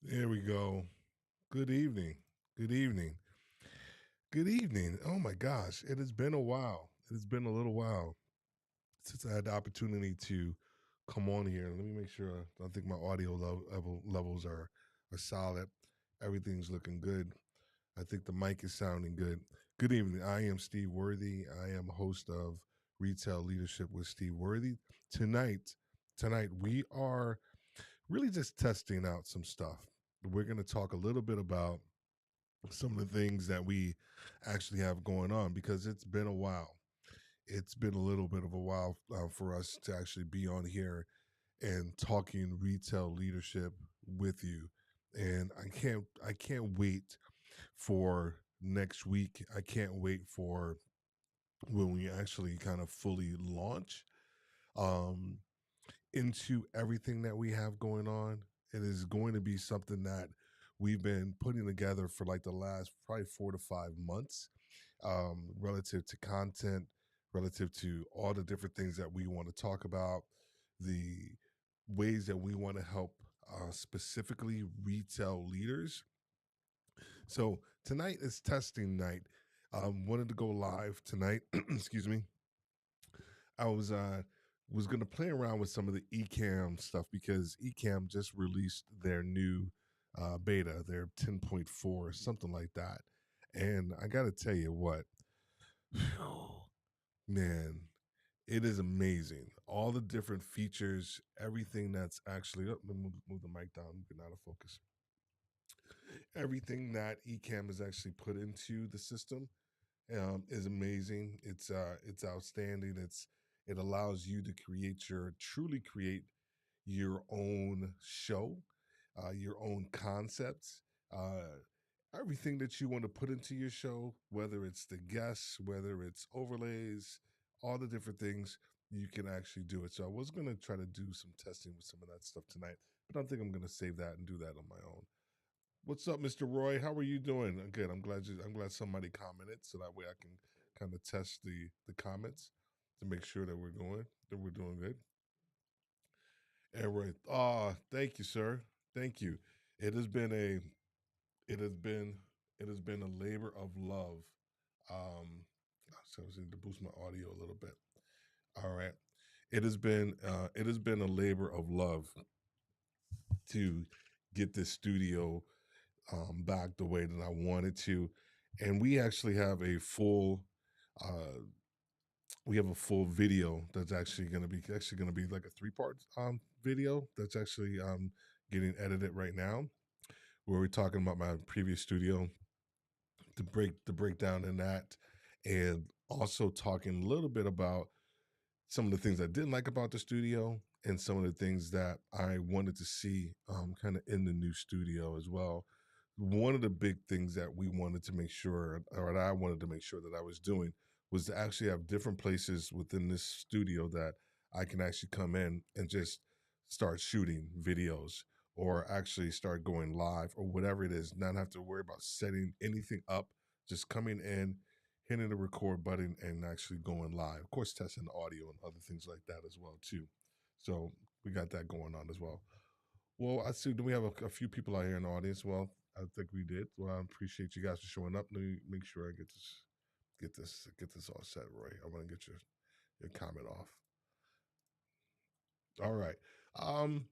There we go. Good evening. Good evening. Good evening. Oh my gosh, it has been a while. It has been a little while since I had the opportunity to come on here. Let me make sure. I think my audio levels are solid. Everything's looking good. I think the mic is sounding good. Good evening. I am Steve Worthy. I am a host of Retail Leadership with Steve Worthy. Tonight we are really just testing out some stuff. We're going to talk a little bit about some of the things that we actually have going on because it's been a while. It's been a little bit of a while for us to actually be on here and talking retail leadership with you. And I can't wait for next week. I can't wait for when we actually kind of fully launch um, into everything that we have going on. It is going to be something that we've been putting together for like the last probably 4 to 5 months, relative to content, relative to all the different things that we want to talk about, the ways that we want to help specifically retail leaders. So tonight is testing night. Wanted to go live tonight. Excuse me. I was gonna play around with some of the Ecamm stuff because Ecamm just released their new beta, their 10.4, something like that. And I gotta tell you what, man, it is amazing. All the different features, everything that's actually let me move the mic down, get out of focus. Everything that Ecamm has actually put into the system is amazing. It's outstanding. It allows you to truly create your own show, your own concepts, everything that you want to put into your show, whether it's the guests, whether it's overlays, all the different things, you can actually do it. So I was going to try to do some testing with some of that stuff tonight, but I think I'm going to save that and do that on my own. What's up, Mr. Roy? How are you doing? Good. I'm glad somebody commented, so that way I can kind of test the comments to make sure that we're doing good. And right. Thank you, sir. Thank you. It has been a it has been it has been a labor of love. Um, so I just need to boost my audio a little bit. All right. It has been a labor of love to get this studio back the way that I wanted to, and uh, we have a full video that's actually going to be like a 3 part video that's actually getting edited right now, where we're talking about my previous studio, the breakdown in that, and also talking a little bit about some of the things I didn't like about the studio and some of the things that I wanted to see kind of in the new studio as well. One of the big things that we wanted to make sure, or that I wanted to make sure that I was doing, was to actually have different places within this studio that I can actually come in and just start shooting videos or actually start going live or whatever it is, not have to worry about setting anything up, just coming in, hitting the record button and actually going live. Of course, testing the audio and other things like that as well too. So we got that going on as well. Well, I see. Do we have a few people out here in the audience? Well, I think we did. Well, I appreciate you guys for showing up. Let me make sure I get this all set, Roy. I want to get your comment off. All right. Um,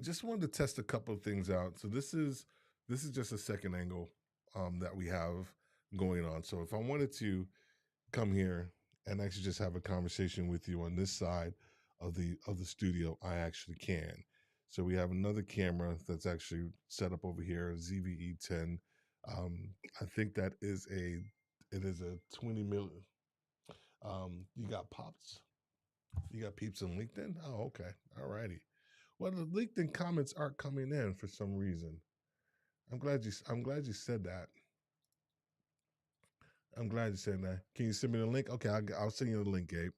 just wanted to test a couple of things out. So this is just a second angle that we have going on. So if I wanted to come here and actually just have a conversation with you on this side of the studio, I actually can. So we have another camera that's actually set up over here, ZVE10. I think that is it is a 20 million. You got pops, you got peeps on LinkedIn. Oh, okay, all righty. Well, the LinkedIn comments aren't coming in for some reason. I'm glad you said that. I'm glad you said that. Can you send me the link? Okay, I'll send you the link, Gabe.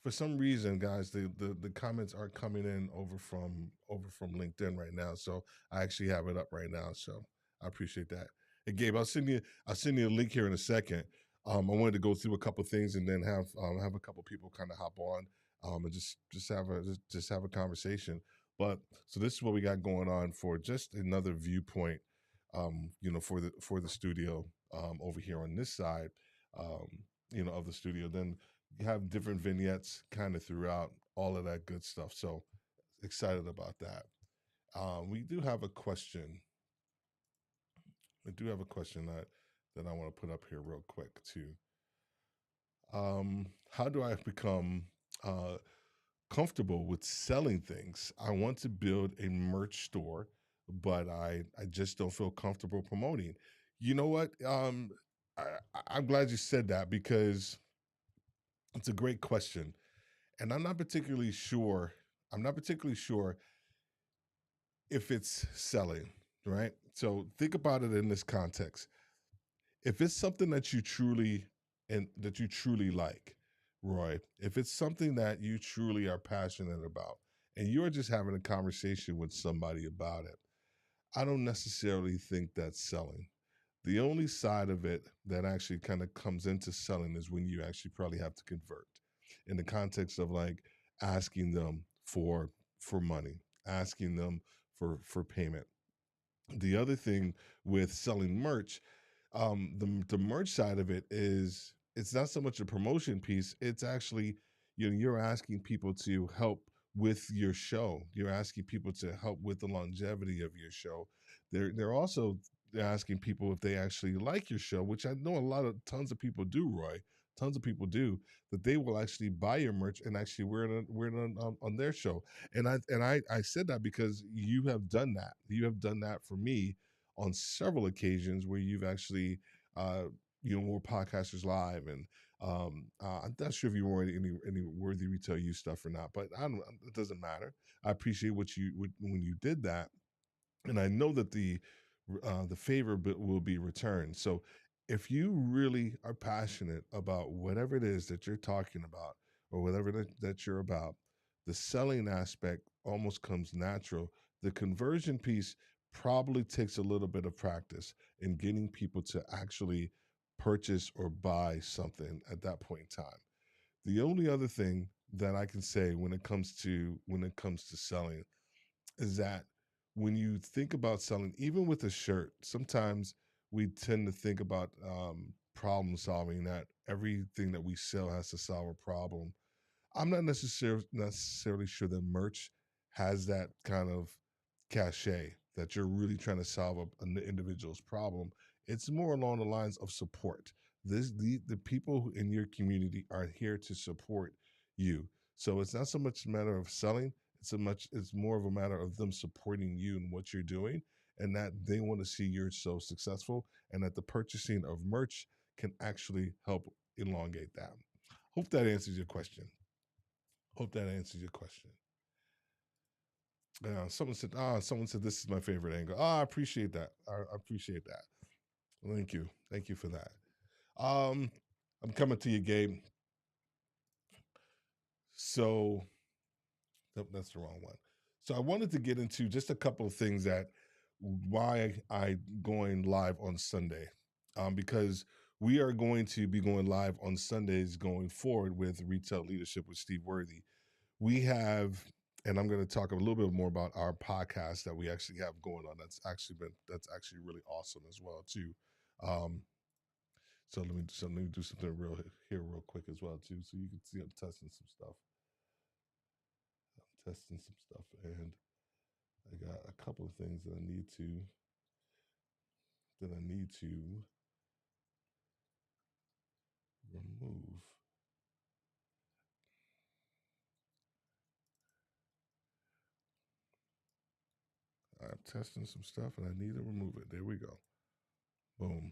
For some reason, guys, the comments aren't coming in over from LinkedIn right now. So I actually have it up right now. So I appreciate that. Hey, Gabe, I'll send you a link here in a second. I wanted to go through a couple things and then have a couple people kind of hop on and just have a conversation. But so this is what we got going on for just another viewpoint, for the studio over here on this side, um, of the studio. Then you have different vignettes kind of throughout, all of that good stuff. So excited about that. We do have a question. We do have a question that I want to put up here real quick too. How do I become comfortable with selling things? I want to build a merch store, but I just don't feel comfortable promoting. You know what? I, I'm glad you said that because it's a great question, and I'm not particularly sure. I'm not particularly sure if it's selling, right? So think about it in this context. If it's something that you truly and that you truly like, Roy, if it's something that you truly are passionate about and you're just having a conversation with somebody about it, I don't necessarily think that's selling. The only side of it that actually kind of comes into selling is when you actually probably have to convert in the context of like asking them for money, asking them for payment. The other thing with selling merch, the merch side of it is it's not so much a promotion piece. It's actually you're asking people to help with your show. You're asking people to help with the longevity of your show. They're also asking people if they actually like your show, which I know a lot of tons of people do, Roy. Tons of people do that. They will actually buy your merch and actually wear it on their show. And I said that because you have done that. You have done that for me on several occasions where you've actually uh were podcasters live, and I'm not sure if you were any worthy retail use stuff or not, but I don't, it doesn't matter. I appreciate when you did that, and I know that the favor will be returned. So if you really are passionate about whatever it is that you're talking about or whatever that you're about, the selling aspect almost comes natural. The conversion piece probably takes a little bit of practice in getting people to actually purchase or buy something at that point in time. The only other thing that I can say when it comes to selling is that when you think about selling, even with a shirt, sometimes we tend to think about problem solving, that everything that we sell has to solve a problem. I'm not necessarily sure that merch has that kind of cachet that you're really trying to solve an individual's problem. It's more along the lines of support. The people in your community are here to support you. So it's not so much a matter of selling. It's more of a matter of them supporting you and what you're doing and that they want to see you're so successful, and that the purchasing of merch can actually help elongate that. Hope that answers your question. Hope that answers your question. Someone said this is my favorite angle. I appreciate that. I appreciate that. Thank you for that. Um, I'm coming to you, Gabe. So nope, that's the wrong one. So I wanted to get into just a couple of things that why I going live on Sunday, because we are going to be going live on Sundays going forward with Retail Leadership with Steve Worthy. We have, and I'm going to talk a little bit more about our podcast that we actually have going on. That's actually really awesome as well too. Um, so let me do something real quick as well too, so you can see I'm testing some stuff. I'm testing some stuff, and I got a couple of things that I need to remove. I'm testing some stuff and I need to remove it. There we go. Boom.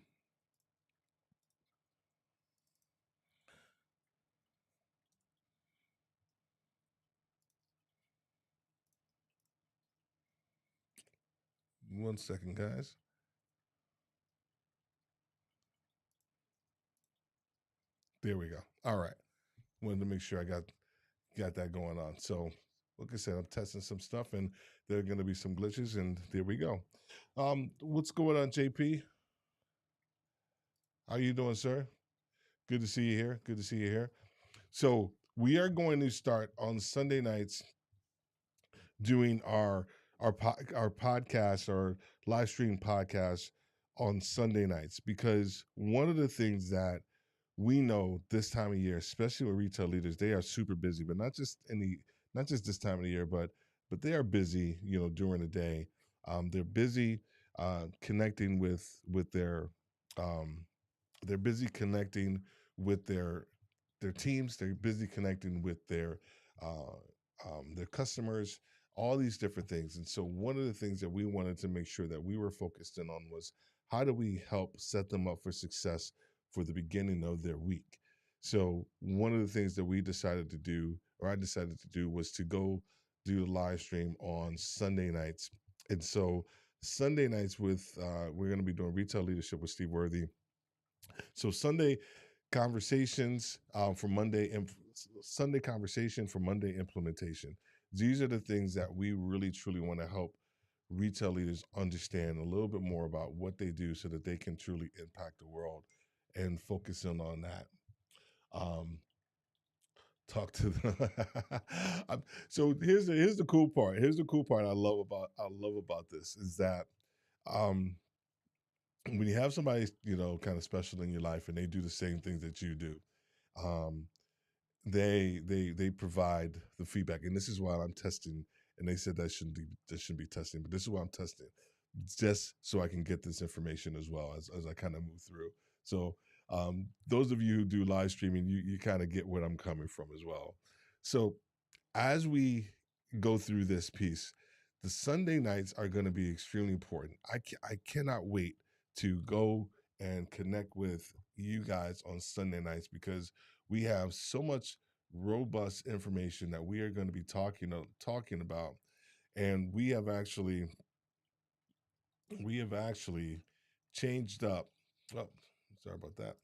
One second, guys. There we go. All right. Wanted to make sure I got that going on. So, like I said, I'm testing some stuff, and there are going to be some glitches, and there we go. What's going on, JP? How you doing, sir? Good to see you here. Good to see you here. So we are going to start on Sunday nights doing our podcast, our live stream podcast on Sunday nights, because one of the things that we know this time of year, especially with retail leaders, they are super busy, but not just this time of the year, but they are busy, during the day. They're busy connecting with um, they're busy connecting with their teams. They're busy connecting with their customers, all these different things. And so one of the things that we wanted to make sure that we were focused in on was how do we help set them up for success for the beginning of their week. So one of the things that we decided to do, or I decided to do, was to go do the live stream on Sunday nights. And so Sunday nights we're going to be doing Retail Leadership with Steve Worthy. So conversations for Sunday conversation for Monday implementation. These are the things that we really truly want to help retail leaders understand a little bit more about what they do, so that they can truly impact the world, and focus in on that. Um, talk to them. So here's the cool part. Here's the cool part I love about this is that um, when you have somebody kind of special in your life, and they do the same things that you do, um, they provide the feedback, and this is why I'm testing. And they said that shouldn't be testing, but this is why I'm testing, just so I can get this information as well as I kind of move through. So those of you who do live streaming, you kind of get where I'm coming from as well. So as we go through this piece, the Sunday nights are going to be extremely important. I cannot wait to go and connect with you guys on Sunday nights, because we have so much robust information that we are going to be talking about, and we have actually changed up. Oh, sorry about that.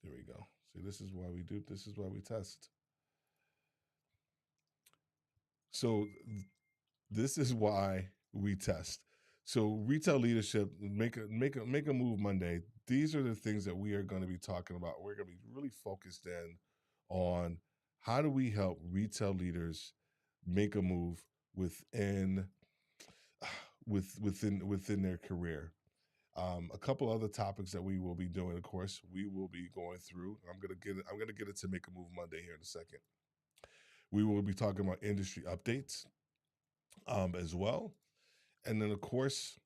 There we go. See, this is why we do. This is why we test. So this is why we test. So retail leadership, make a move Monday. These are the things that we are going to be talking about. We're going to be really focused in on how do we help retail leaders make a move within within their career. A couple other topics that we will be doing. Of course, we will be going through. I'm gonna get it to make a move Monday here in a second. We will be talking about industry updates as well, and then of course,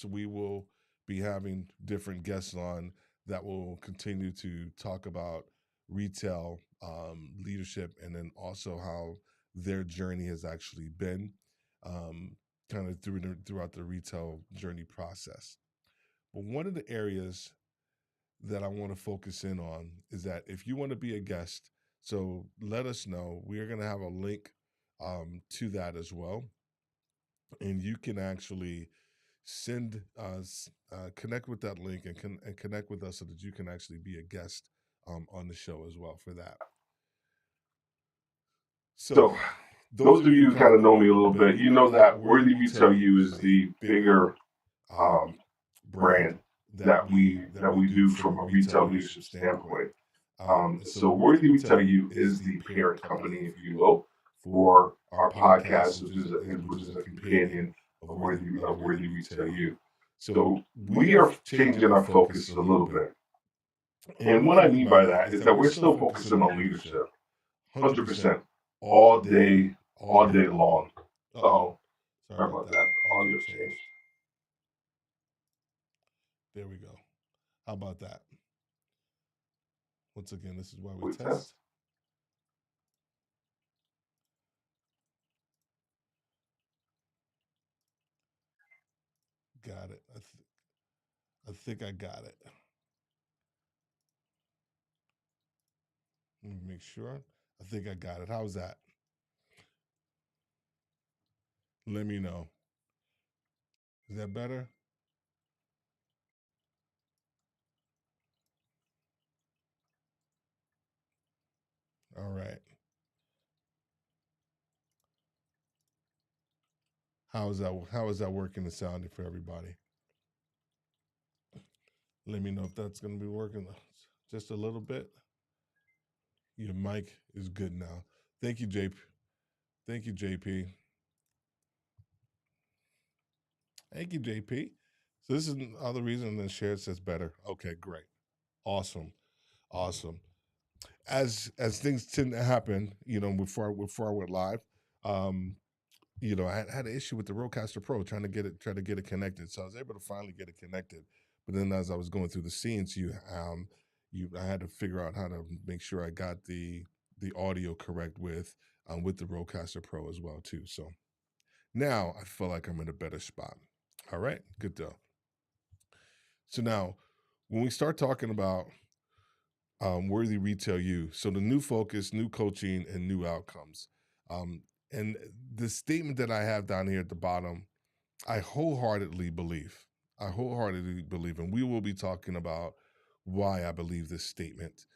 we will be having different guests on that will continue to talk about retail leadership, and then also how their journey has actually been. um, kind of throughout the retail journey process. But one of the areas that I want to focus in on is that if you want to be a guest, so let us know. We are going to have a link to that as well, and you can actually send us connect with that link and connect with us so that you can actually be a guest on the show as well for that. So So, those those of of you you who who kind kind of of know know me me a a little little bit, bit, you you know know that that Worthy Worthy Retail Retail U U is is the the bigger bigger um, um, brand brand that we do do from a from a retail retail leadership leadership standpoint. standpoint. So So, Worthy Worthy Retail Retail U U is is the the parent parent company, company, if if you you will, will, for for our our podcast, podcast, which is which is a a companion companion of of Worthy Worthy Retail Retail U. U. So So, we we are are changing changing our our focus a focus a little little bit. bit. And And what what I I mean mean by by that that is is that that we're we're still still focusing focusing on on leadership leadership 100% 100% all all day, day, all all day day long. long. Uh oh. Oh, Sorry sorry about about that. that. Audio Audio changed. changed. There we go. How about that? Once again, this is why we We test. test. Got it. I think I got it. Let me make sure. I think I got it. How's that? Let me know. Is that better? All right. How is that working and sounding for everybody? Let me know if that's going to be working just a little bit. Your mic is good now. Thank you, JP. Thank you, JP. Thank you, JP. So this is another reason that shared says better. Okay, great. Awesome. Awesome. As things tend to happen, before I went live, um, I had an issue with the Rodecaster Pro trying to get it connected. So I was able to finally get it connected. But then as I was going through the scenes, I had to figure out how to make sure I got the audio correct with the Rodecaster Pro as well too. So now I feel like I'm in a better spot. All right, good deal. So now when we start talking about Worthy Retail U, so the new focus, new coaching, and new outcomes. Um, and the statement that I have down here at the bottom, I wholeheartedly believe. I wholeheartedly believe, and we will be talking about why I believe this statement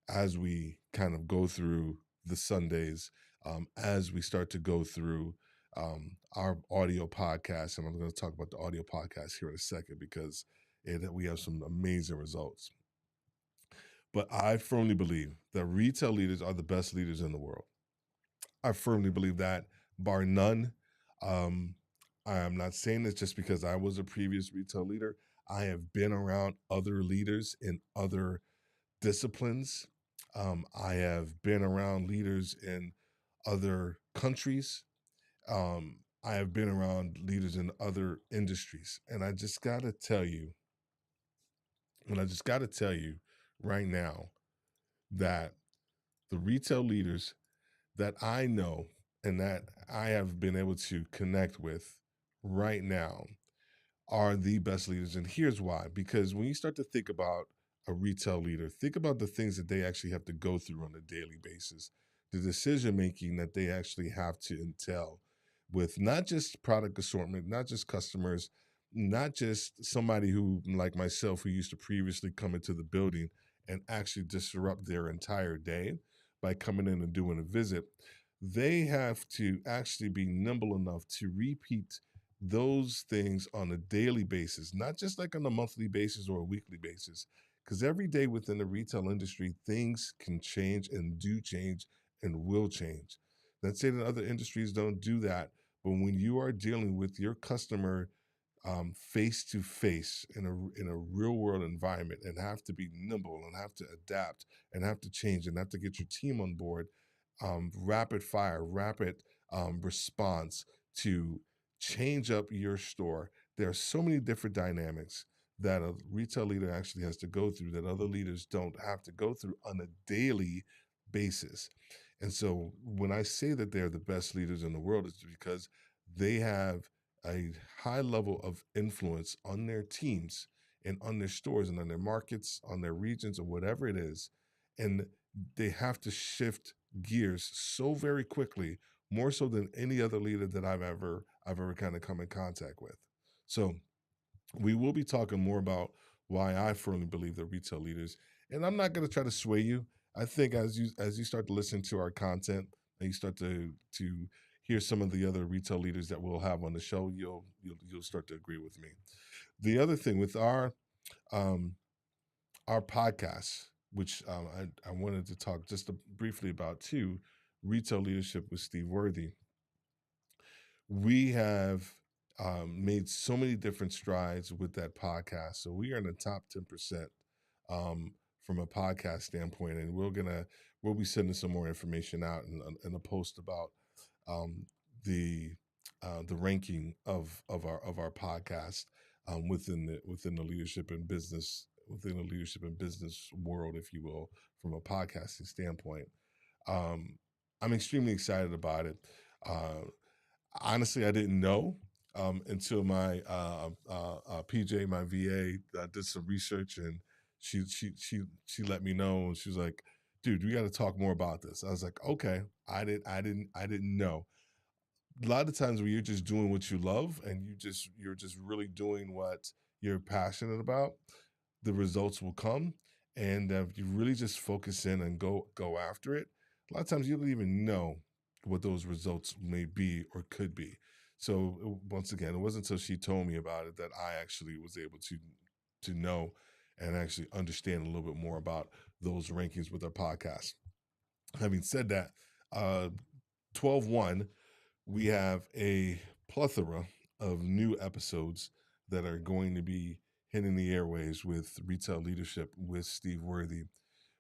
as we kind of go through the Sundays, as we start to go through our audio podcast. And I'm going to talk about the audio podcast here in a second because we have some amazing results. But I firmly believe that retail leaders are the best leaders in the world. I firmly believe that, bar none. Um, I am not saying this just because I was a previous retail leader. I have been around other leaders in other disciplines. I have been around leaders in other countries. I have been around leaders in other industries. And I just got to tell you, right now that the retail leaders that I know and that I have been able to connect with right now are the best leaders. And here's why. Because when you start to think about a retail leader, think about the things that they actually have to go through on a daily basis, the decision making that they actually have to entail with not just product assortment, not just customers, not just somebody who, like myself, who used to previously come into the building and actually disrupt their entire day by coming in and doing a visit. They have to actually be nimble enough to repeat those things on a daily basis, not just like on a monthly basis or a weekly basis. Because every day within the retail industry, things can change and do change and will change. Not saying that other industries don't do that, but when you are dealing with your customer face to face in a real world environment and have to be nimble and have to adapt and have to change and have to get your team on board, rapid fire, rapid response to change up your store. There are so many different dynamics that a retail leader actually has to go through that other leaders don't have to go through on a daily basis. And so when I say that they're the best leaders in the world, it's because they have a high level of influence on their teams and on their stores and on their markets, on their regions, or whatever it is. And they have to shift gears so very quickly, more so than any other leader that I've ever kind of come in contact with. So we will be talking more about why I firmly believe that retail leaders, and I'm not going to try to sway you. I think as you start to listen to our content and you start to hear some of the other retail leaders that we'll have on the show, you'll start to agree with me. The other thing with um, our podcast, which I wanted to talk just briefly about too, retail leadership with Steve Worthy. We have made so many different strides with that podcast. So we are in the top 10% from a podcast standpoint, and we'll be sending some more information out in a post about um, the the ranking of our podcast within the leadership and business within the leadership and business world, if you will, from a podcasting standpoint. Um, I'm extremely excited about it. Uh, Honestly, I didn't know until my PJ, my VA, did some research, and she let me know, and she was like, "Dude, we got to talk more about this." I was like, "Okay." I didn't know. A lot of times when you're just doing what you love and you're just really doing what you're passionate about, the results will come. And if you really just focus in and go after it, a lot of times you don't even know what those results may be or could be. So once again, it wasn't until she told me about it that I actually was able to know and actually understand a little bit more about those rankings with our podcast. Having said that, uh 12-1, we have a plethora of new episodes that are going to be hitting the airways with retail leadership with Steve Worthy.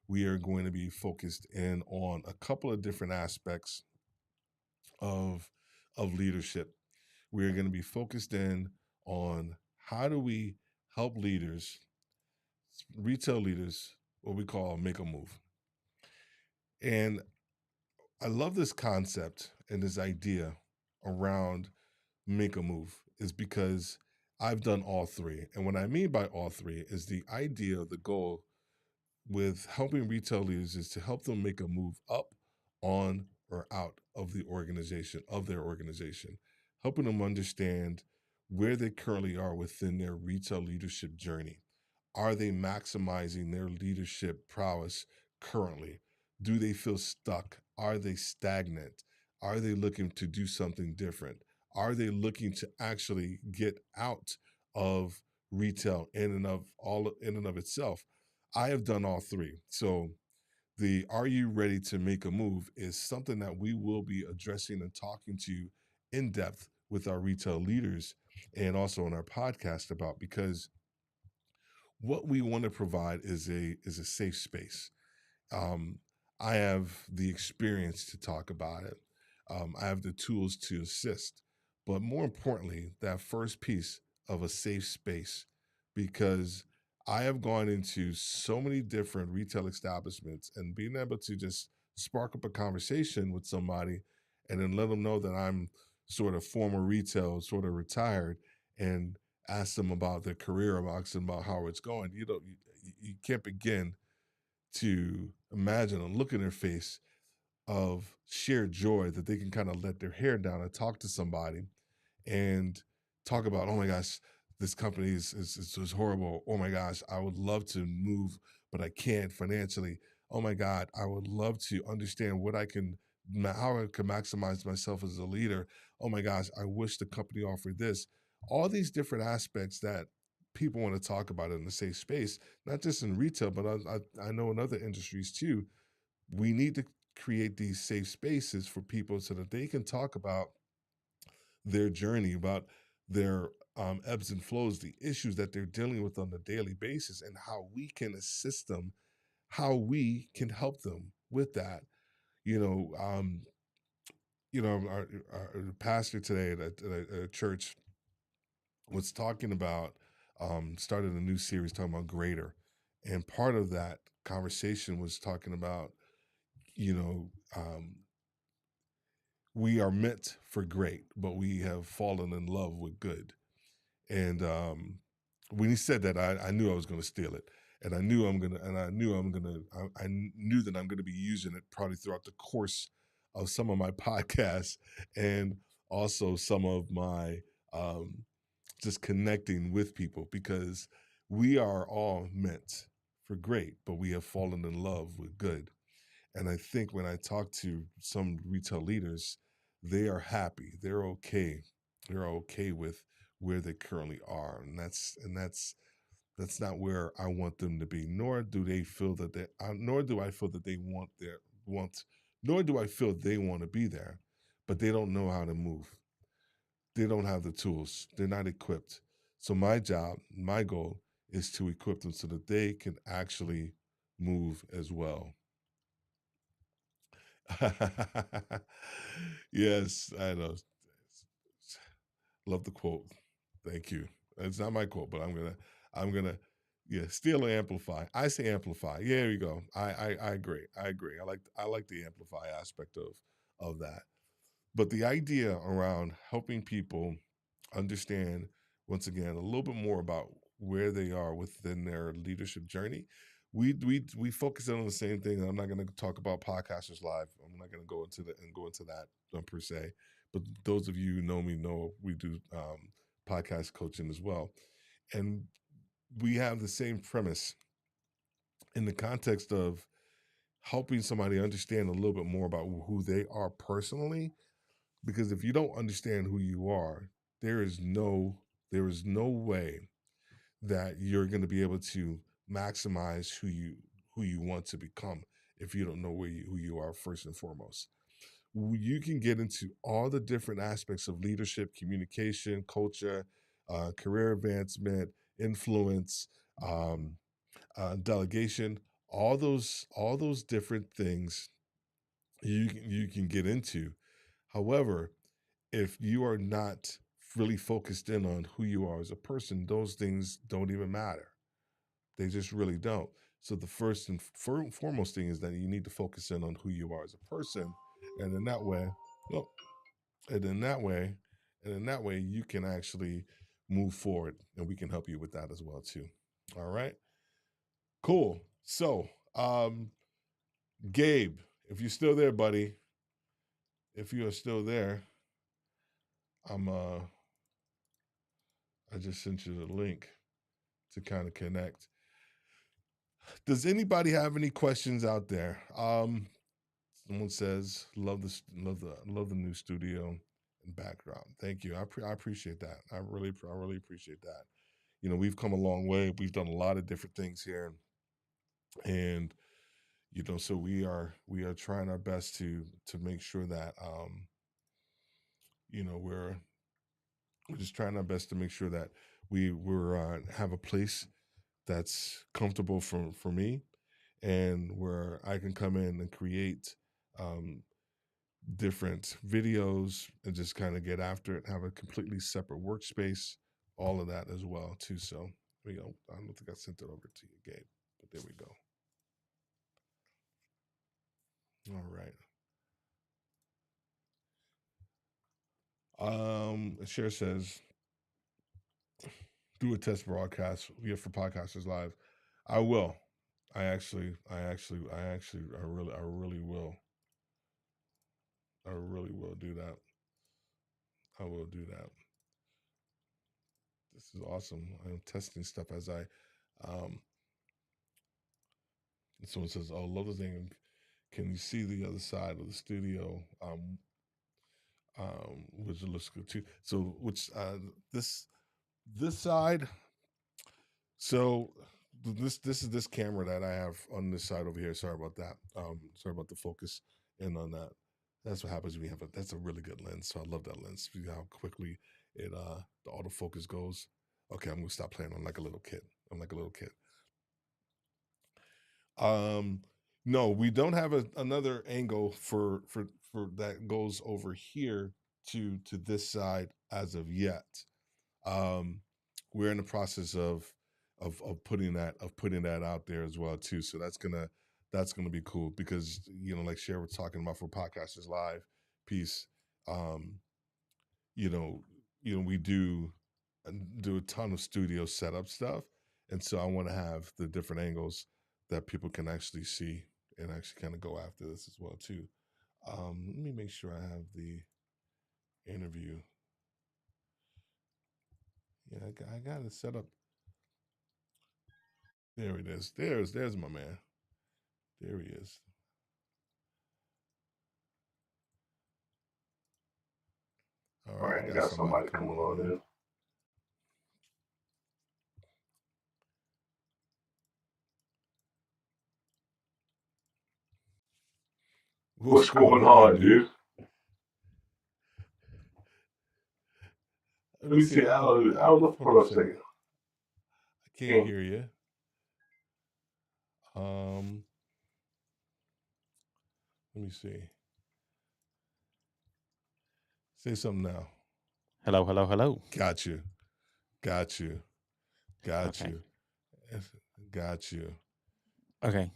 We are going to be focused in on a couple of different aspects of leadership. We are going to be focused in on how do we help leaders, retail leaders, what we call make a move. And I love this concept and this idea around make a move is because I've done all three. And what I mean by all three is the idea, the goal with helping retail leaders is to help them make a move up, on, or out of their organization, helping them understand where they currently are within their retail leadership journey. Are they maximizing their leadership prowess currently? Do they feel stuck? Are they stagnant? Are they looking to do something different? Are they looking to actually get out of retail in and of itself? I have done all three. So the are you ready to make a move is something that we will be addressing and talking to in depth with our retail leaders and also on our podcast about, because what we want to provide is a safe space. um, I have the experience to talk about it. I have the tools to assist, but more importantly, that first piece of a safe space, because I have gone into so many different retail establishments and being able to just spark up a conversation with somebody and then let them know that I'm sort of former retail, sort of retired, and ask them about their career, ask them about how it's going. You can't begin to imagine a look in their face of sheer joy that they can kind of let their hair down and talk to somebody and talk about, oh my gosh, this company is horrible. Oh my gosh, I would love to move, but I can't financially. Oh my God, I would love to understand how I can maximize myself as a leader. Oh my gosh, I wish the company offered this. All these different aspects that people want to talk about in the safe space, not just in retail, but I know in other industries too. We need to create these safe spaces for people so that they can talk about their journey, about their ebbs and flows, the issues that they're dealing with on a daily basis, and how we can assist them, how we can help them with that. You know, um, our pastor today at a church was talking about started a new series talking about greater, and part of that conversation was talking about you know um, we are meant for great, but we have fallen in love with good. And when he said that, I knew I was going to steal it, and I knew I knew that I'm going to be using it probably throughout the course of some of my podcasts, and also some of my um, just connecting with people, because we are all meant for great, but we have fallen in love with good. And I think when I talk to some retail leaders, they are happy. They're okay. They're okay with where they currently are, and that's not where I want them to be. Nor do they feel that they. Nor do I feel that they want. Nor do I feel they want to be there, but they don't know how to move. They don't have the tools. They're not equipped. So my job, my goal, is to equip them so that they can actually move as well. Yes, I know. Love the quote. Thank you. It's not my quote, but I'm gonna, yeah, steal and amplify. I say amplify. Yeah, there you go. I agree. I agree. I like the amplify aspect of that. But the idea around helping people understand, once again, a little bit more about where they are within their leadership journey. We focus in on the same thing. I'm not going to talk about Podcasters Live. I'm not going to go into that per se. But those of you who know me know we do podcast coaching as well, and we have the same premise in the context of helping somebody understand a little bit more about who they are personally. Because if you don't understand who you are, there is no way that you're going to be able to maximize who you want to become if you don't know who you are first and foremost. You can get into all the different aspects of leadership, communication, culture, career advancement, influence, um, delegation, all those different things you can get into. However, if you are not really focused in on who you are as a person, those things don't even matter. They just really don't. So the first and foremost thing is that you need to focus in on who you are as a person, and in that way, oh, and in that way, you can actually move forward, and we can help you with that as well too. All right, cool. So, Gabe, if you're still there, buddy, if you are still there, I'm I just sent you the link to kind of connect. Does anybody have any questions out there? Someone says, love the new studio and background. Thank you. I appreciate that. I really appreciate that. You know, we've come a long way. We've done a lot of different things here, and you know, so we are trying our best to make sure that you know, we're just trying our best to make sure that we're have a place that's comfortable for me, and where I can come in and create um, different videos and just kind of get after it, have a completely separate workspace, all of that as well too. So there we go. I don't think I sent it over to you, Gabe, but there we go. All right. Cher says, do a test broadcast for Podcasters Live. I will. I really will. I really will do that. I will do that. This is awesome. I'm testing stuff as I. Um, someone says, "Oh, love the thing. Can you see the other side of the studio?" Which looks good too. So, this side. So this is this camera that I have on this side over here. Sorry about that. Sorry about the focus in on that. That's what happens when you have that's a really good lens. So I love that lens. See how quickly it the autofocus goes. Okay, I'm gonna stop playing. I'm like a little kid. I'm like a little kid. No, we don't have another angle for that goes over here to this side as of yet. We're in the process of putting that out there as well too. So that's gonna be cool, because you know, like Cher was talking about for Podcasters Live piece, um, you know, we do a ton of studio setup stuff, and so I want to have the different angles that people can actually see and actually kind of go after this as well too. Let me make sure I have the interview. Yeah, I got it set up. There it is. There's my man. There he is. All All right, I right, I got got somebody somebody coming coming on on in. in. What's What's going going on, on, dude? dude? Let Let me me see. see. I'll look Hold on for a a second. second. I can't Can't. hear you. Um, Let me see. Say something now. Hello, hello, hello. Got you. Got you. Got Okay. you. Got you. Okay.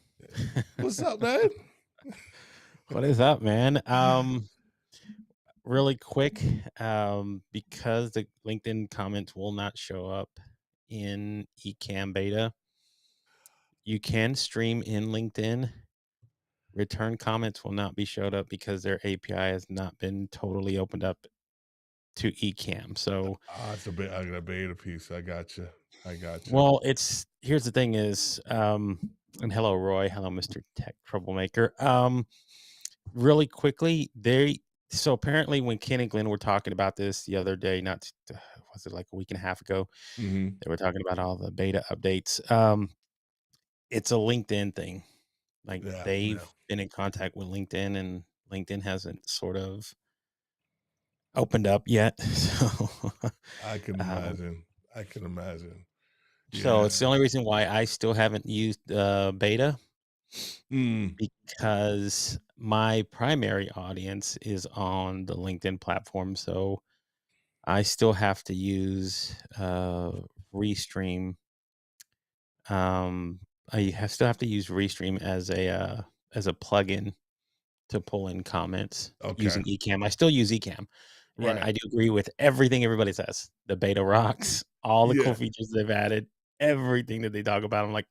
What's up, man? What is up, man? Really quick, because the LinkedIn comments will not show up in Ecamm beta, you can stream in LinkedIn. Return comments will not be showed up because their API has not been totally opened up to Ecamm. So, It's a bit. I got a beta piece. I got you. I got you. well, here's the thing is, and hello, Roy. Hello, Mr. Tech Troublemaker. Really quickly, so apparently when Ken and Glenn were talking about this the other day, was it like a week and a half ago? Mm-hmm. They were talking about all the beta updates. It's a LinkedIn thing. Like Yeah. they've been in contact with LinkedIn, and LinkedIn hasn't sort of opened up yet. So, I can imagine. I can imagine. so Yeah. it's the only reason why I still haven't used beta, Mm. because my primary audience is on the LinkedIn platform. So I still have to use Restream. Still have to use Restream as a plugin to pull in comments Okay. using Ecamm. I still use Ecamm, and Right. I do agree with everything everybody says. The beta rocks, all the cool Yeah. features they've added, everything that they talk about. I'm like,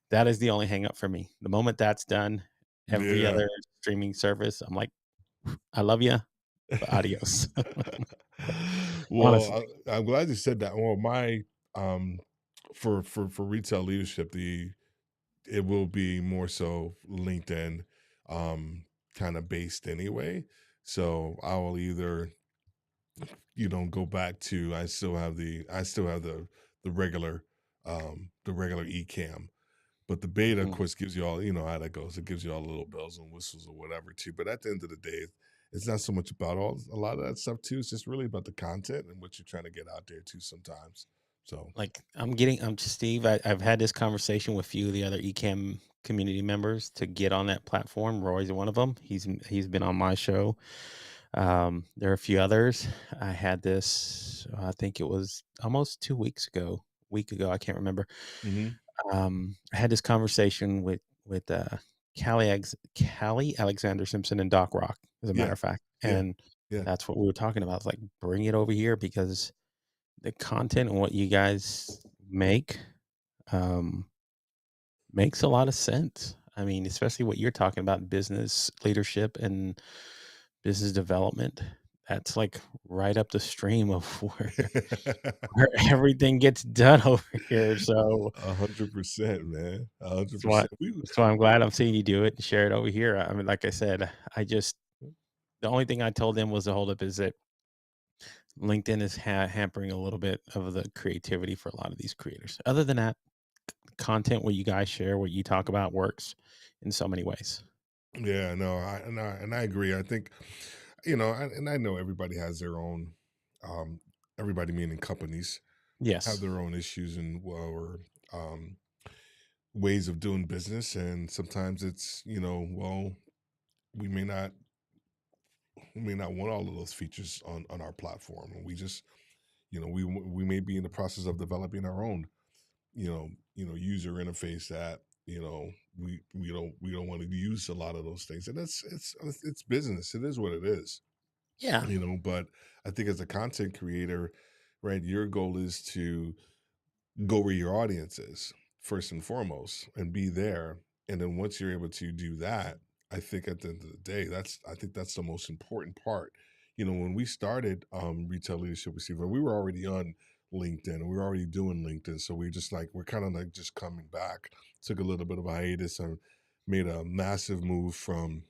that is the only hang up for me. The moment that's done, every Yeah. other streaming service, I'm like, I love you, but adios. Honestly. Well, I'm glad you said that. Well, my for retail leadership, it will be more so LinkedIn kind of based anyway. So I will either go back to I still have the regular Ecamm, but the beta of Mhm. course gives you all, how that goes. It gives you all the little bells and whistles or whatever too. But at the end of the day, it's not so much about a lot of that stuff too. It's just really about the content and what you're trying to get out there too sometimes. So Like I'm Steve. I've had this conversation with a few of the other Ecamm community members to get on that platform. Roy's one of them. He's been on my show. There are a few others. I had this. I think it was almost 2 weeks ago. Week ago, I can't remember. mhm. I had this conversation with Callie Alexander Simpson and Doc Rock, as a Yeah, matter of fact, yeah, and yeah. that's what we were talking about. It's like, bring it over here, because the content and what you guys make um, makes a lot of sense. I mean, especially what you're talking about, business leadership and business development. That's like right up the stream of where everything gets done over here. So 100%, man. that's why 100%. that's why I'm glad I'm seeing you do it and share it over here. I mean, like I said, the only thing I told them was the holdup is that LinkedIn is hampering a little bit of the creativity for a lot of these creators. Other than that, content what you guys share, what you talk about, works in so many ways. Yeah, no, I agree. I think, and I know everybody has their own, everybody meaning companies have Yes. their own issues and or um, ways of doing business, and sometimes it's well, we may not want all of those features on our platform, and we just we may be in the process of developing our own user interface that we don't want to use a lot of those things, and it's business. It is what it is. Yeah. But I think as a content creator, right, your goal is to go where your audience is first and foremost and be there. And then once you're able to do that, I think at the end of the day, I think that's the most important part. When we started Retail Leadership Receiver, we were already on LinkedIn and we were already doing LinkedIn. So we're kind of like just coming back, took a little bit of a hiatus and made a massive move from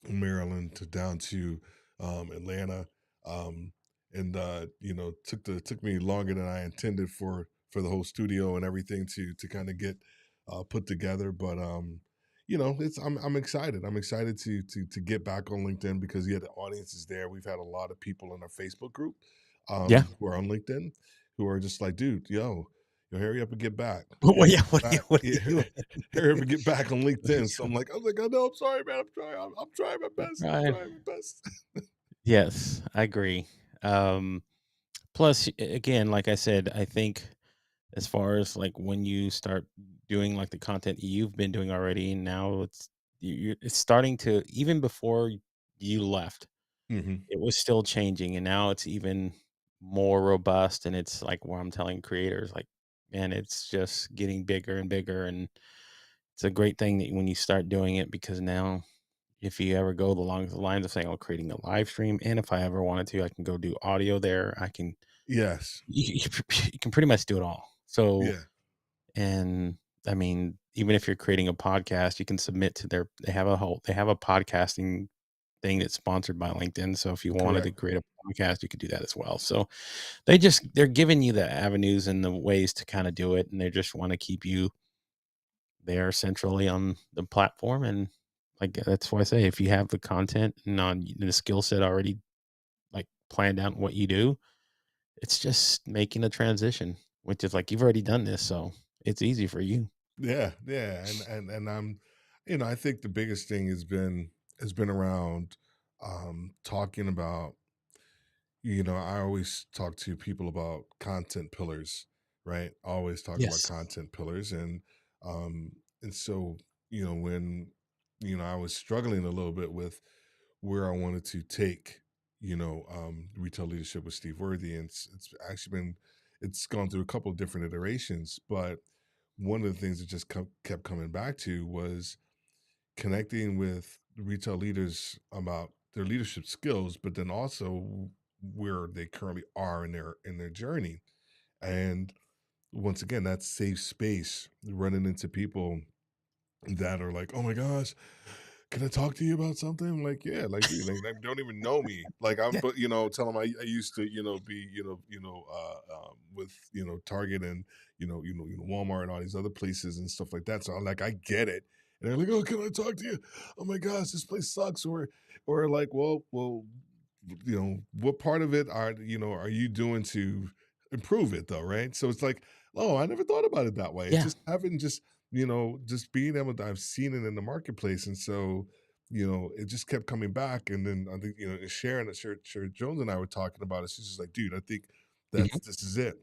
Maryland to down to Atlanta, um, and took me longer than I intended for the whole studio and everything to kind of get put together. But it's I'm excited. I'm excited to get back on LinkedIn because the audience is there. We've had a lot of people in our Facebook group Yeah. who are on LinkedIn who are just like, dude, yo, hurry up and get back. Well, yeah. Back. What are you Yeah, doing? hurry up and get back on LinkedIn. So I was like, I know, I'm sorry, man. I'm trying. I'm trying my best. I'm Right. trying my best. Yes, I agree. Um, Plus, again, like I said, I think as far as like when you start doing like the content you've been doing already, now it's starting to, even before you left, Hmm. it was still changing, and now it's even more robust. And it's like where I'm telling creators, like, man, it's just getting bigger and bigger, and it's a great thing that when you start doing it, because now if you ever go along the lines of saying, "Oh, creating a live stream," and if I ever wanted to, I can go do audio there. I can Yes. you can pretty much do it all. So, Yeah. and I mean, even if you're creating a podcast, you can submit to they have a podcasting thing that's sponsored by LinkedIn. So if you wanted to Correct. create a podcast, you could do that as well. So they're giving you the avenues and the ways to kind of do it, and they just want to keep you there centrally on the platform. And like that's why I say, if you have the content and on the skill set already like planned out what you do, it's just making a transition, which is like you've already done this, so it's easy for you. Yeah. Yeah. And I'm, I think the biggest thing has been around talking about. I always talk to people about content pillars, right? I always talk about Yes. content pillars, um, and so when I was struggling a little bit with where I wanted to take retail leadership with Steve Worthy, and it's actually it's gone through a couple of different iterations, but one of the things that just kept coming back to was connecting with retail leaders about their leadership skills, but then also where they currently are in their journey. And once again, that safe space, running into people that are like, "Oh my gosh, can I talk to you about something?" I'm like, "Yeah, like, dude, like, they don't even know me." Like, Yeah. but tell them I used to, be, with Target and Walmart and all these other places and stuff like that. So I'm like, I get it. And they're like, "Oh, can I talk to you?" Oh my gosh, this place sucks. Or like, well, what part of it are you doing to improve it though, right? So it's like, oh, I never thought about it that way. It's Yeah. just having just being able to, I've seen it in the marketplace. And so, it just kept coming back. And then I think, Sharon Jones and I were talking about it. She's just like, dude, I think Mhm. this is it.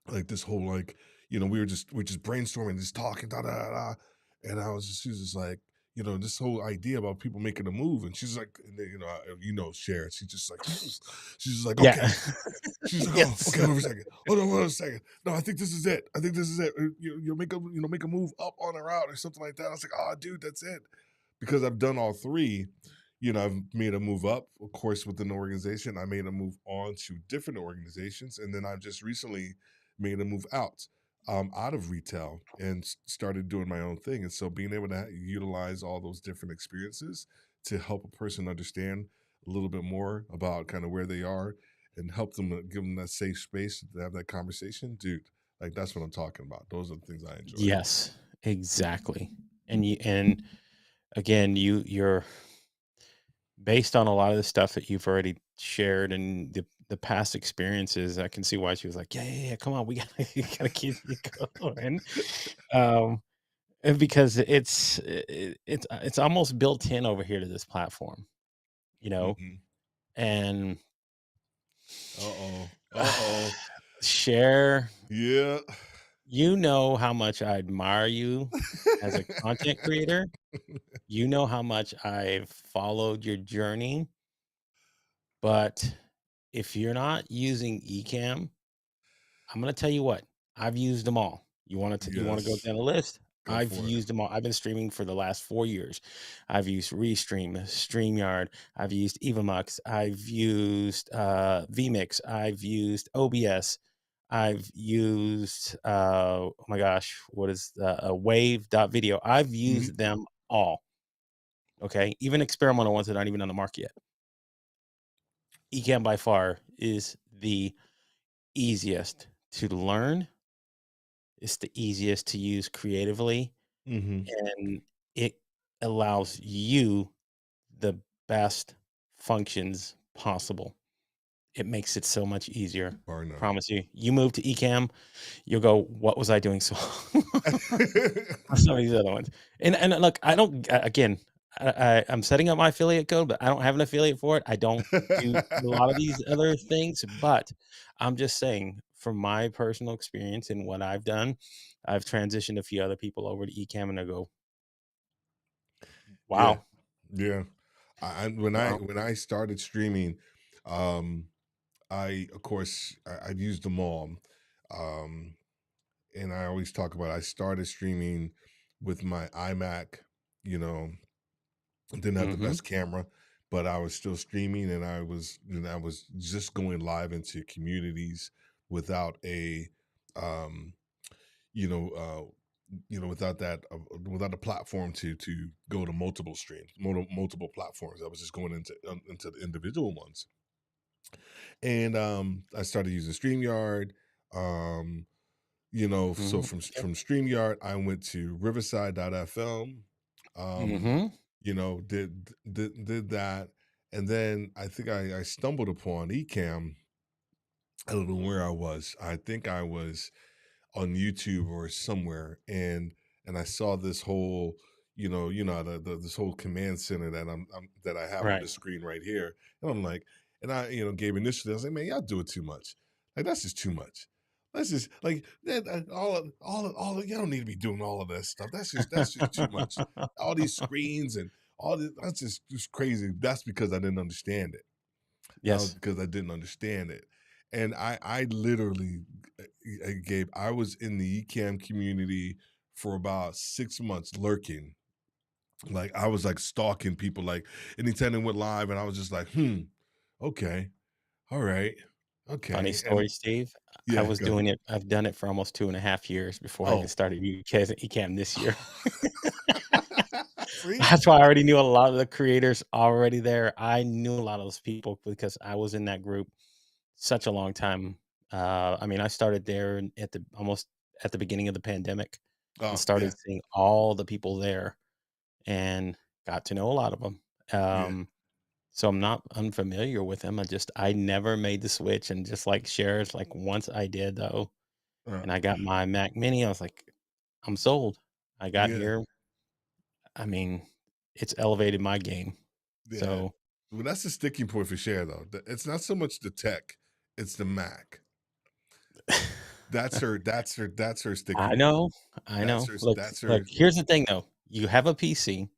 Like this whole, like, we're just brainstorming, just talking, da da da. Da. And she was just like, this whole idea about people making a move. And she's like, and then, Sharon, she's just like, she's just like, Yeah. okay. She's like, "Oh, Yes. okay, hold on a second. Hold on a second. No, I think this is it. I think this is it. You make a move up on or out or something like that." I was like, "Oh, dude, that's it." Because I've done all three. I've made a move up, of course, within the organization. I made a move on to different organizations, and then I've just recently made a move out of retail and started doing my own thing. And so, being able to utilize all those different experiences to help a person understand a little bit more about kind of where they are and help them, give them that safe space to have that conversation, dude. Like that's what I'm talking about. Those are the things I enjoy. Yes, exactly. And again, you're based on a lot of the stuff that you've already shared and the past experiences. I can see why she was like, "Yeah, yeah, yeah, come on, we gotta you gotta keep you going." Um, and because it's almost built in over here to this platform, you know, Hmm. and Uh-oh. Uh-oh. share. Yeah. You know how much I admire you as a content creator. You know how much I've followed your journey, But if you're not using Ecamm, I'm gonna tell you what, I've used them all. You wanna go Yes. down the list? Go I've for it. used them all. I've been streaming for the last 4 years. I've used Restream, StreamYard, I've used Evamux, I've used, vMix, I've used OBS, I've used, oh my gosh, what is Wave.video. I've Mhm. used them all, okay? Even experimental ones that aren't even on the market yet. Ecamm by far is the easiest to learn. It's the easiest to use creatively, Mhm. and it allows you the best functions possible. It makes it so much easier. Bar none. Promise you. You move to Ecamm, you'll go, "What was I doing so?" Some of these other ones. And look, I don't again, I'm setting up my affiliate code, but I don't have an affiliate for it. I don't do a lot of these other things, but I'm just saying from my personal experience and what I've done, I've transitioned a few other people over to Ecamm and I go, Yeah. "Wow, Yeah. wow." When I started streaming, um, I of course I've used them all. Um, and I always talk about I started streaming with my iMac, you know, didn't have the Mhm, best camera, but I was still streaming and I was just going live into communities without a um you know without that without a platform to go to multiple streams, multiple platforms. I was just going into the individual ones. And I started using StreamYard. Um so mhm, yep, from StreamYard, I went to Riverside.fm. Um, mhm, did that, and then I think I stumbled upon Ecamm. I don't know where I was. I think I was on YouTube or somewhere, and I saw this whole, this whole command center that that I have on right. this screen right here, and I'm like, and I gave initially, I was like, man, y'all do it too much. Like that's just too much. That's just like that. Y'all don't need to be doing all of that stuff. That's just too much. All these screens and all this. That's just crazy. That's because I didn't understand it. That was Yes. because I didn't understand it. And I literally, Gabe, I was in the Ecamm community for about 6 months lurking. Like I was like stalking people, like anytime they went live, and I was just like, okay, all right, Funny okay. And story, Steve. I yeah, was good. doing it I've done it for almost 2.5 years before I even Oh. started Ecamm this year. See? That's why I already knew a lot of the creators already there. I knew a lot of those people because I was in that group such a long time. I mean, I started there at the almost at the beginning of the pandemic and Oh, yeah, started seeing all the people there and got to know a lot of them. yeah. So I'm not unfamiliar with them. I never made the switch, and just like shares, like once I did though, Uh, and I got my Mac Mini, I was like, I'm sold. I got yeah, here. I mean, it's elevated my game. yeah. So Well, that's the sticking point for Share, though. It's not so much the tech; it's the Mac. That's her I sticking point. know, I know. That's Look, her. here's the thing though. You have a PC.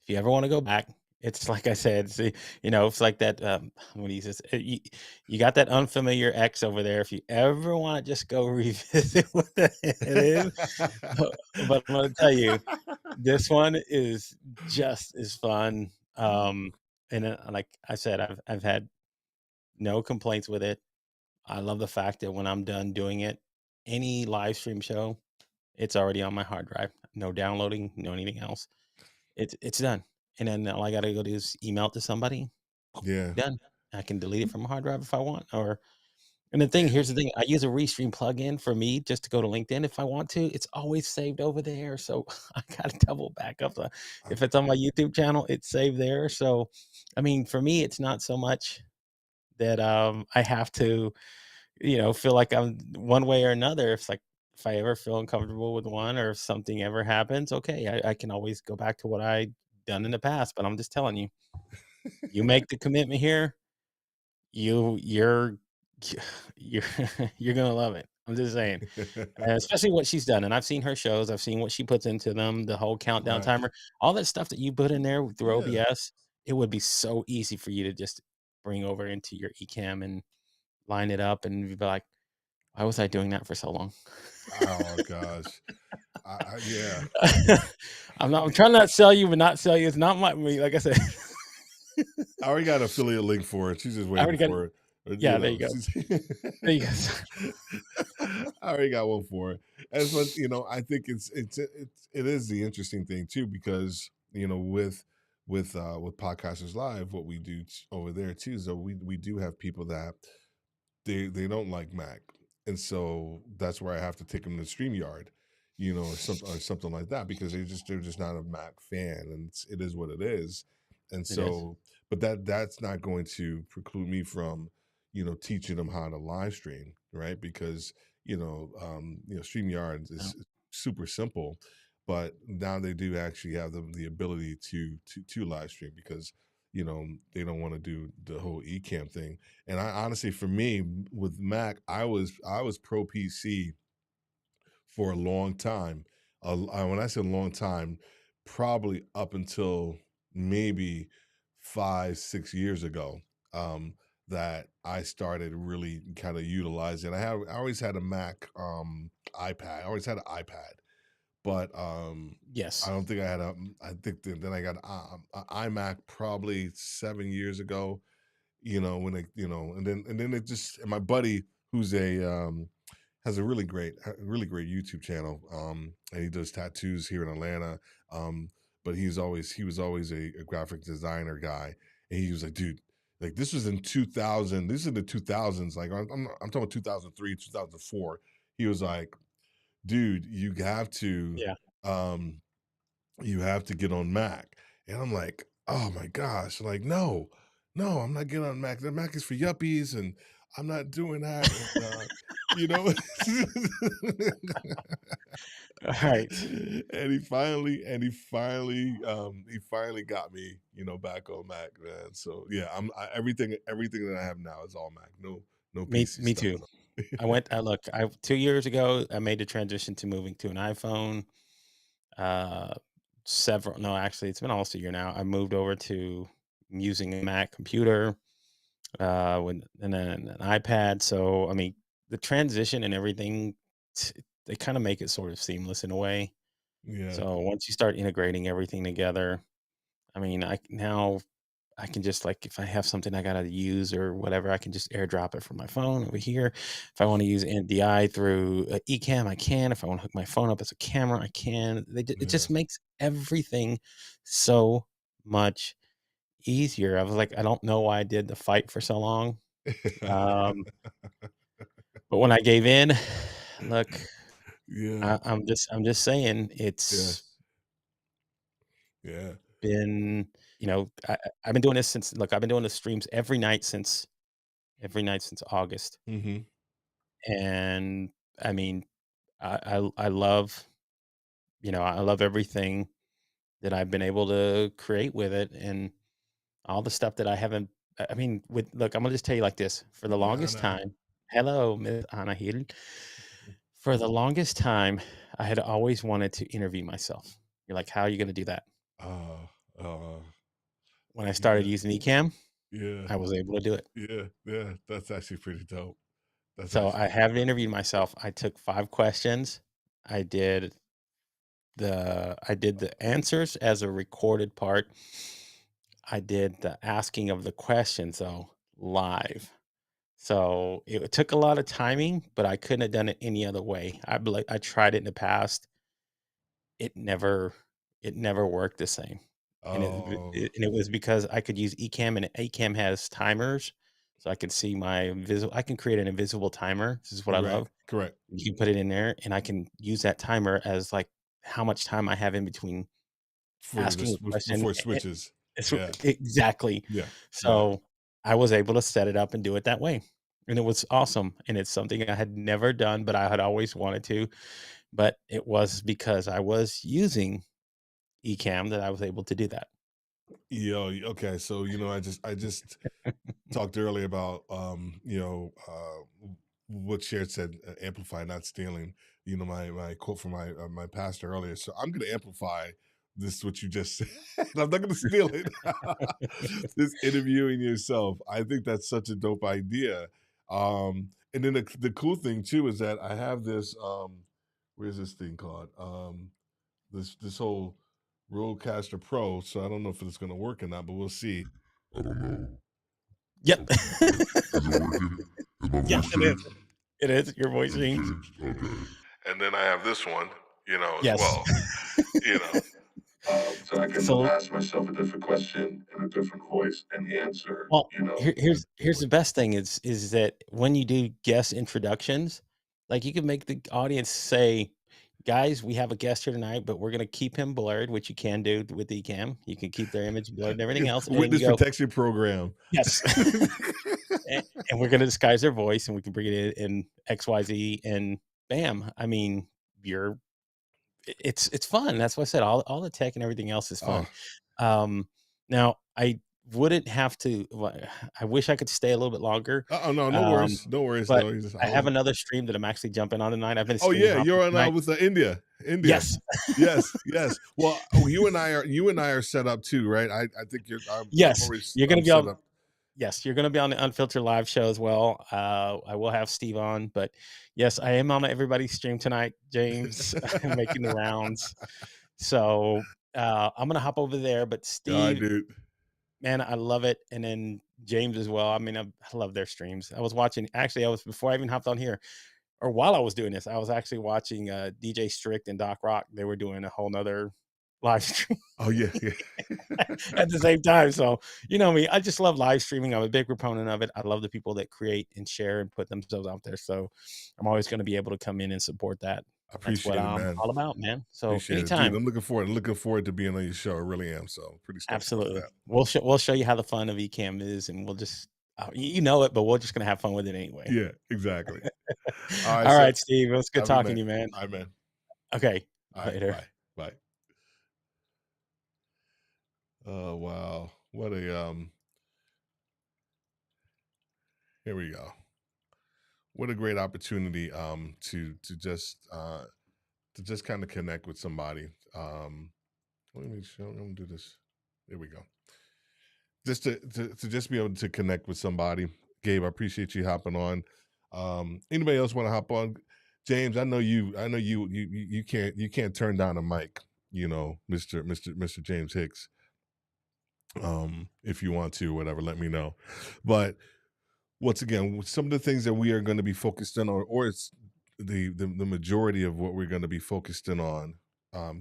If you ever want to go back, it's like I said, see, it's like that what do you say? You got that unfamiliar X over there. If you ever want to just go revisit what the heck it is, but I'm gonna tell you, this one is just as fun. And like I said, I've had no complaints with it. I love the fact that when I'm done doing it, any live stream show, it's already on my hard drive. No downloading, no anything else. It's done. And then all I gotta go do is email it to somebody. Yeah, Done. I can delete it from a hard drive if I want. And the thing, and here's the thing, I use a Restream plugin for me just to go to LinkedIn if I want to. It's always saved over there. So I gotta double back up. If I'm it's on my YouTube channel, it's saved there. So I mean, for me, it's not so much that I have to feel like I'm one way or another. If like if I ever feel uncomfortable with one or if something ever happens, okay, I can always go back to what I done in the past. But I'm just telling you, you make the commitment here, you're you're you're gonna love it. I'm just saying. And especially what she's done. And I've seen her shows, I've seen what she puts into them, the whole countdown right. timer, all that stuff that you put in there through Yeah, OBS, it would be so easy for you to just bring over into your Ecamm and line it up, and you'd be like, "Why was I doing that for so long?" Oh gosh. Yeah. I'm trying not to sell you, but not sell you. It's not my me. Like I said, I already got an affiliate link for it. She's just I waiting already got. for it. Yeah, there you go. There you go. I already got one for it. As much, I think it is the interesting thing too, because with Podcasters Live, what we do over there too, so we do have people that they don't like Mac, and so that's where I have to take them to StreamYard, or something like that, because they're just not a Mac fan, and it is what it is, and It is. so, but that's not going to preclude me from, teaching them how to live stream, right? Because StreamYard Yeah. is super simple, but now they do actually have the ability to live stream, because they don't want to do the whole Ecamm thing. And I honestly, for me, with Mac, I was pro PC for a long time. When I say a long time, probably up until maybe 5, 6 years ago, that I started really kind of utilizing. I always had a Mac iPad. I always had an iPad, but I Yes. don't think I had a. I think then I got an iMac probably 7 years ago. When and then it just, and my buddy, who's has a really great YouTube channel, and he does tattoos here in Atlanta, but he was always a graphic designer guy, and he was like, dude, like this was in 2000, this is in the 2000s, like I'm talking 2003, 2004. He was like, dude, Yeah. um you have to get on Mac. And I'm like, oh my gosh, like, no, I'm not getting on Mac. The Mac is for yuppies, and I'm not doing that. And, you know, All right. and he finally got me, back on Mac, man. So yeah, everything that I have now is all Mac. No PC Me stuff. too. No. Look, 2 years ago, I made the transition to moving to an iPhone. Uh, no, actually, it's been almost a year now. I moved over to using a Mac computer, and then an iPad. So, I mean, the transition and everything, they kind of make it sort of seamless in a way. Yeah. So once you start integrating everything together, I mean, I can just, like, if I have something I gotta use or whatever, I can just airdrop it from my phone over here. If I want to use NDI through Ecamm, I can. If I want to hook my phone up as a camera, I can. It Yeah. just makes everything so much easier. I was like, I don't know why I did the fight for so long. Um, but when I gave in, look, Yeah. I'm just saying Yeah. it's Yeah. been, I've been doing this since, look, I've been doing the streams every night since August. Hmm. And I mean, I love, I love everything that I've been able to create with it, and all the stuff that I haven't. I mean, look, I'm gonna just tell you like this. For the Yeah, longest Anna. time, hello, Miss Anna Hill. For the longest time, I had always wanted to interview myself. You're like, how are you gonna do that? Oh, oh, When I started yeah, using Ecamm, yeah, I was able to do it. yeah, yeah. That's actually pretty dope. That's So actually I pretty haven't dope. interviewed myself. I took 5 questions. I did I did the answers as a recorded part. I did the asking of the questions though live. So it took a lot of timing, but I couldn't have done it any other way. I tried it in the past. It never it never worked the same. Oh, And it was because I could use Ecamm, and Ecamm has timers. So I can see my invisible I can create an invisible timer. This is what I right, love. correct. You can put it in there, and I can use that timer as, like, how much time I have in between For asking this, a question. before it switches. It's Yeah, exactly. yeah, yeah. So, I was able to set it up and do it that way, and it was awesome, and it's something I had never done, but I had always wanted to, but it was because I was using Ecamm that I was able to do that. Okay. So I just talked earlier about what Shared said, amplify, not stealing. My quote from my pastor earlier. So I'm going to amplify this is what you just said. I'm not going to steal it. This interviewing yourself. I think that's such a dope idea. And then the cool thing too is that I have this. Where's this thing called? This whole Rodecaster Pro. So I don't know if it's going to work or not, but we'll see. I don't know. Yep. Is it working? Is my Yeah, voice it is. changed? It is. Your voice It's changed. changed. Okay. And then I have this one, as Yes. well. So I can So- ask myself a different question in a different voice and answer. Well, here's the best thing is that when you do guest introductions, like you can make the audience say, guys, we have a guest here tonight, but we're gonna keep him blurred, which you can do with Ecamm. You can keep their image blurred and everything else. And then Witness you go, protection program. yes. and we're gonna disguise their voice and we can bring it in XYZ and bam. I mean, it's fun. That's what I said. All the tech and everything else is fun. Now I wouldn't have to. I wish I could stay a little bit longer. No worries. No worries. But No, just, I have another stream that I'm actually jumping on tonight. I've been. Oh stream yeah, hopping you're on tonight. with India. Yes. yes. Well, you and I are set up too, right? I think you're. Yes, you're going to be set on. up. Yes, you're going to be on the Unfiltered Live show as well. I will have Steve on, but yes, I am on everybody's stream tonight, James, making the rounds. So I'm going to hop over there. But Steve, dude. Man, I love it. And then James as well. I mean, I love their streams. I was watching, actually, before I even hopped on here, or while I was doing this, I was actually watching DJ Strict and Doc Rock. They were doing a whole nother live stream. Oh yeah. At the same time. So, you know me, I just love live streaming. I'm a big proponent of it. I love the people that create and share and put themselves out there. So I'm always going to be able to come in and support that. I appreciate That's what it, I'm man. all about, man. So Appreciate anytime. it, dude. I'm looking forward to being on your show. I really am. So pretty stoked. Absolutely. About that. We'll show you how the fun of Ecamm is, and we'll just you know it, but we're just gonna have fun with it anyway. Yeah, exactly. All right, Steve. It was good talking to you, man. All right, man. Okay. All right, Later. Bye. Oh wow. What a here we go. What a great opportunity to just kind of connect with somebody. Let me show. I'm gonna do this. There we go. Just to just be able to connect with somebody. Gabe, I appreciate you hopping on. Anybody else want to hop on? James, I know you can't turn down a mic, Mr. James Hicks. If you want to, whatever, let me know. But once again, some of the things that we are going to be focused in on, or it's the majority of what we're going to be focused in on,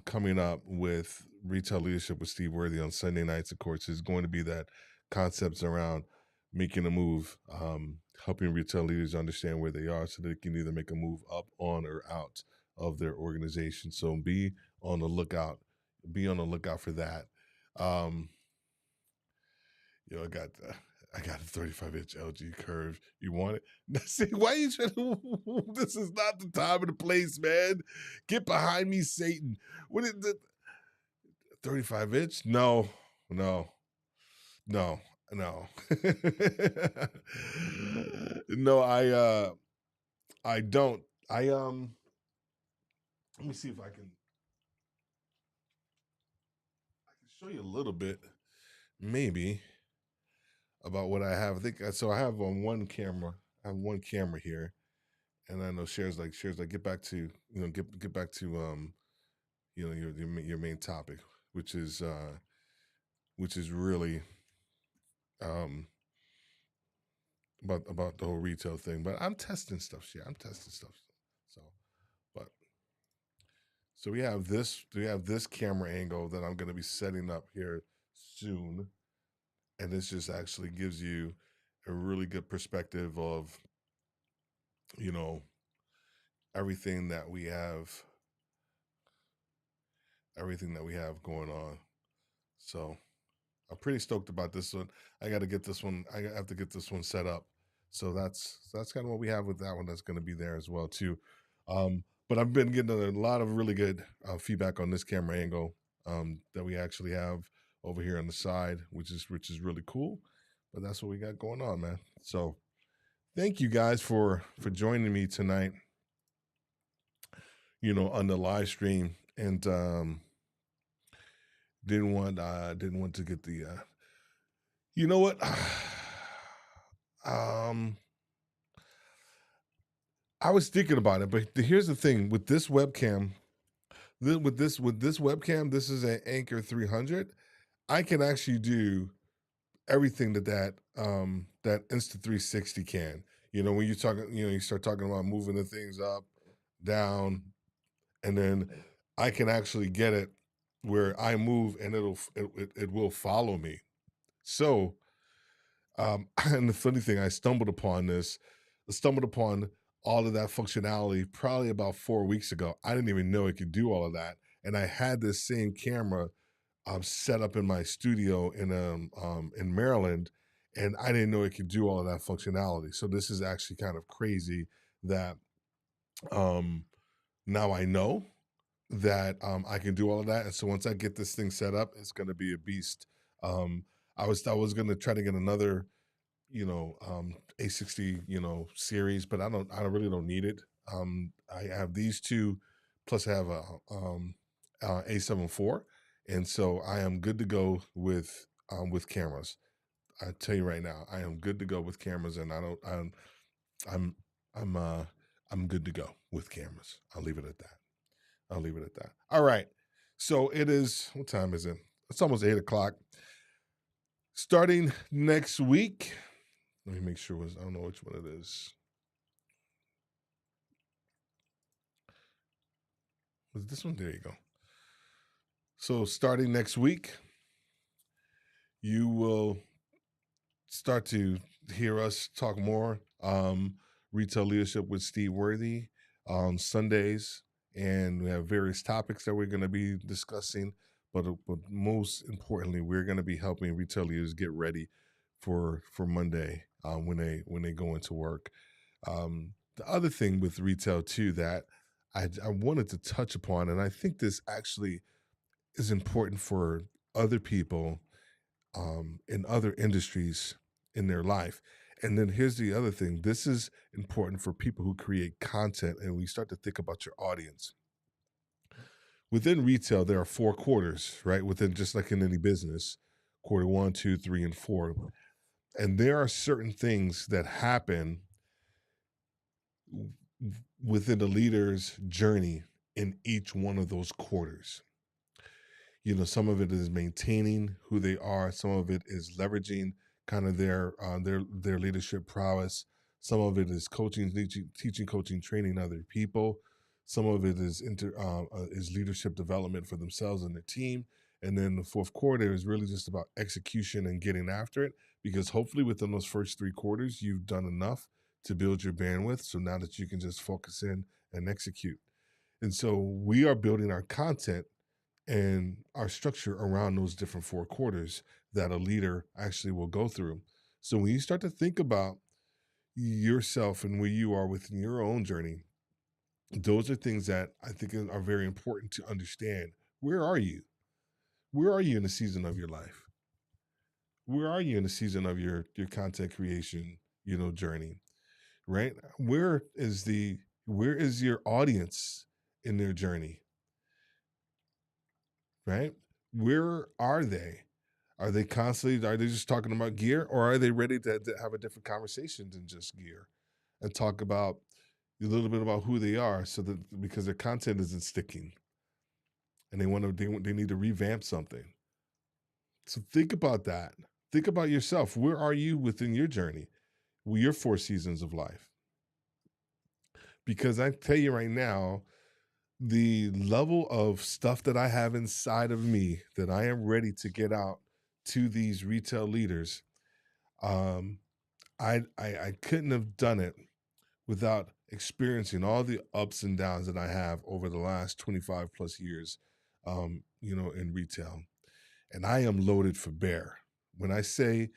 coming up with Retail Leadership with Steve Worthy on Sunday nights, of course, is going to be that concepts around making a move, helping retail leaders understand where they are so they can either make a move up, on, or out of their organization. So be on the lookout. Be on the lookout for that. I got a 35-inch LG Curve. You want it? See, why are you trying to? This is not the time and the place, man. Get behind me, Satan. What is the 35-inch? No. No, I don't. Let me see if I can show you a little bit, maybe, about what I have. I think so. I have on one camera. I have one camera here, and I know shares like get back to get back to your main topic, which is really about the whole retail thing. But I'm testing stuff. Yeah, I'm testing stuff. So we have this camera angle that I'm going to be setting up here soon. And this just actually gives you a really good perspective of, everything that we have going on. So I'm pretty stoked about this one. I got to get this one. I have to get this one set up. So that's kind of what we have with that one. That's going to be there as well too. But I've been getting a lot of really good feedback on this camera angle that we actually have over here on the side, which is really cool. But that's what we got going on, man. So thank you guys for joining me tonight, on the live stream. And didn't want to get the you know what? um I was thinking about it, but here's the thing with this webcam, with this webcam, this is an Anchor 300. I can actually do everything that Insta360 can. When you talking, you start talking about moving the things up, down, and then I can actually get it where I move and it will follow me. So, and the funny thing, I stumbled upon all of that functionality probably about 4 weeks ago. I didn't even know it could do all of that, and I had this same camera set up in my studio in Maryland, and I didn't know it could do all of that functionality. So this is actually kind of crazy that um, now I know that I can do all of that. And so once I get this thing set up, it's going to be a beast. Um, I was going to try to get another A60 series, but I really don't need it. I have these two, plus I have a A7 IV, and so I am good to go with cameras. I tell you right now, I am good to go with cameras, and I'm I'm uh I'm good to go with cameras. I'll leave it at that. I'll leave it at that. All right. So it is, what time is it? It's almost 8 o'clock. Starting next week. Let me make sure I don't know which one it is. Was this one? There you go. So starting next week, you will start to hear us talk more retail leadership with Steve Worthy on Sundays, and we have various topics that we're going to be discussing. But most importantly, we're going to be helping retail leaders get ready for Monday when they go into work. The other thing with retail too that I wanted to touch upon, and I think this actually is important for other people in other industries in their life. And then here's the other thing. This is important for people who create content, and we start to think about your audience. Within retail, there are 4 quarters, right? Within, just like in any business, quarter 1, 2, 3, and 4. And there are certain things that happen within the leader's journey in each one of those quarters. Some of it is maintaining who they are. Some of it is leveraging kind of their leadership prowess. Some of it is coaching, teaching, coaching, training other people. Some of it is leadership development for themselves and their team. And then the 4th quarter is really just about execution and getting after it, because hopefully within those first 3 quarters, you've done enough to build your bandwidth. So now that you can just focus in and execute. And so we are building our content and our structure around those different 4 quarters that a leader actually will go through. So when you start to think about yourself and where you are within your own journey, those are things that I think are very important to understand. Where are you? Where are you in the season of your life? Where are you in the season of your content creation, journey, right? Where is your audience in their journey? Right? Where are they? Are they just talking about gear, or are they ready to have a different conversation than just gear and talk about a little bit about who they are, so that because their content isn't sticking and they need to revamp something. So think about that. Think about yourself. Where are you within your journey, with your 4 seasons of life? Because I tell you right now, the level of stuff that I have inside of me that I am ready to get out to these retail leaders, I couldn't have done it without experiencing all the ups and downs that I have over the last 25 plus years, in retail. And I am loaded for bear. When I say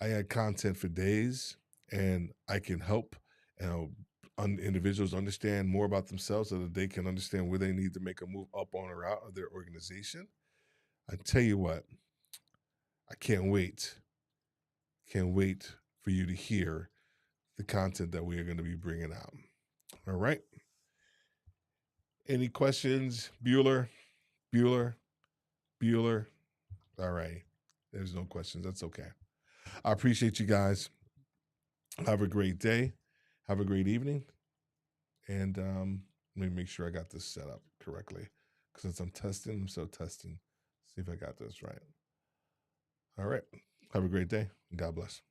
I had content for days, and I can help individuals understand more about themselves so that they can understand where they need to make a move up on or out of their organization, I tell you what, I can't wait. Can't wait for you to hear the content that we are going to be bringing out. All right. Any questions? Bueller? All right. There's no questions. That's okay. I appreciate you guys. Have a great day. Have a great evening. And let me make sure I got this set up correctly. Because since I'm still testing. See if I got this right. All right. Have a great day. God bless.